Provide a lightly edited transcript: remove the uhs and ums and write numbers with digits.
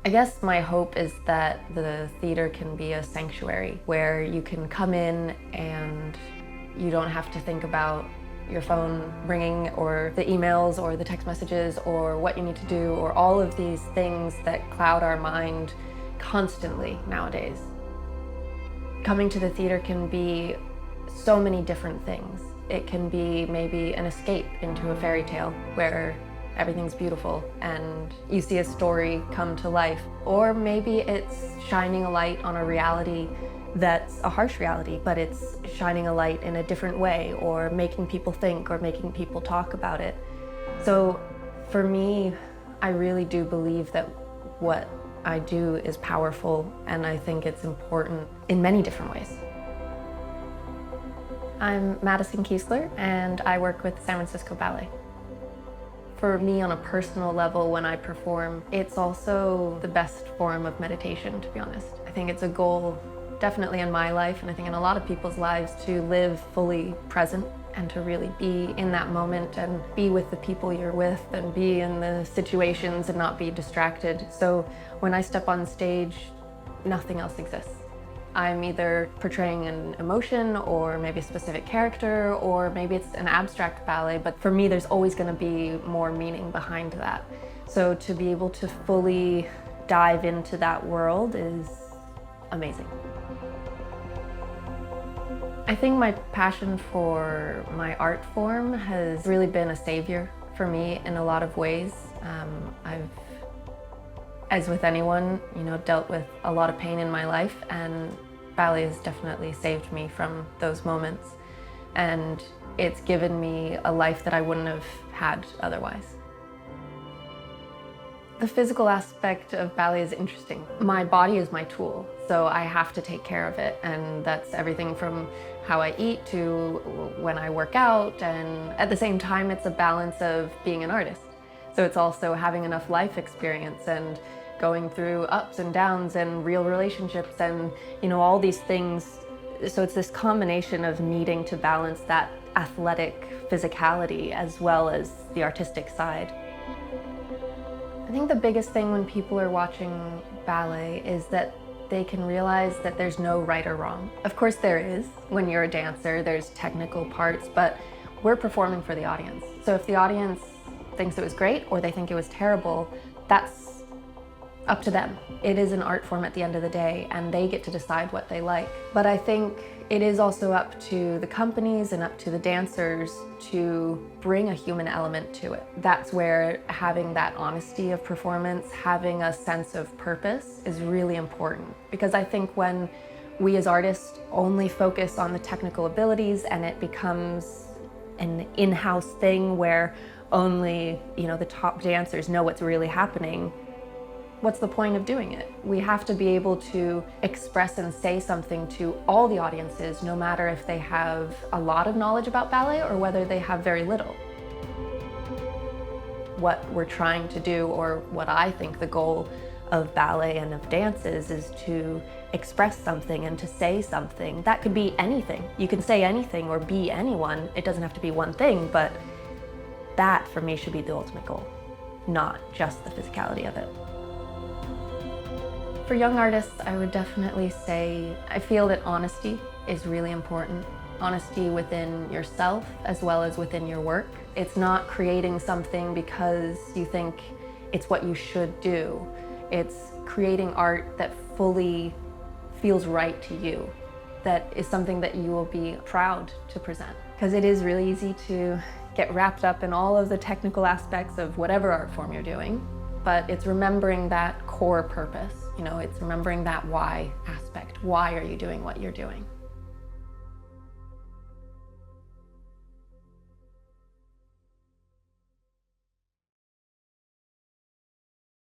I guess my hope is that the theater can be a sanctuary where you can come in and you don't have to think about your phone ringing or the emails or the text messages or what you need to do or all of these things that cloud our mind constantly nowadays. Coming to the theater can be so many different things. It can be maybe an escape into a fairy tale where everything's beautiful and you see a story come to life. Or maybe it's shining a light on a reality that's a harsh reality, but it's shining a light in a different way or making people think or making people talk about it. So for me, I really do believe that what I do is powerful, and I think it's important in many different ways. I'm Madison Keesler, and I work with San Francisco Ballet. For me, on a personal level, when I perform, it's also the best form of meditation, to be honest. I think it's a goal definitely in my life, and I think in a lot of people's lives, to live fully present and to really be in that moment and be with the people you're with and be in the situations and not be distracted. So when I step on stage, nothing else exists. I'm either portraying an emotion or maybe a specific character, or maybe it's an abstract ballet, but for me there's always going to be more meaning behind that. So to be able to fully dive into that world is amazing. I think my passion for my art form has really been a savior for me in a lot of ways. I've, as with anyone, dealt with a lot of pain in my life, and ballet has definitely saved me from those moments. And it's given me a life that I wouldn't have had otherwise. The physical aspect of ballet is interesting. My body is my tool, so I have to take care of it, and that's everything from how I eat to when I work out, and at the same time it's a balance of being an artist. So it's also having enough life experience and going through ups and downs and real relationships and all these things. So it's this combination of needing to balance that athletic physicality as well as the artistic side. I think the biggest thing when people are watching ballet is that they can realize that there's no right or wrong. Of course there is. When you're a dancer, there's technical parts, but we're performing for the audience. So if the audience thinks it was great or they think it was terrible, that's up to them. It is an art form at the end of the day, and they get to decide what they like. But I think it is also up to the companies and up to the dancers to bring a human element to it. That's where having that honesty of performance, having a sense of purpose is really important. Because I think when we as artists only focus on the technical abilities and it becomes an in-house thing where only the top dancers know what's really happening, what's the point of doing it? We have to be able to express and say something to all the audiences, no matter if they have a lot of knowledge about ballet or whether they have very little. What we're trying to do, or what I think the goal of ballet and of dance is to express something and to say something. That could be anything. You can say anything or be anyone. It doesn't have to be one thing, but that for me should be the ultimate goal, not just the physicality of it. For young artists, I would definitely say I feel that honesty is really important. Honesty within yourself as well as within your work. It's not creating something because you think it's what you should do. It's creating art that fully feels right to you, that is something that you will be proud to present. Because it is really easy to get wrapped up in all of the technical aspects of whatever art form you're doing, but it's remembering that core purpose. It's remembering that why aspect. Why are you doing what you're doing?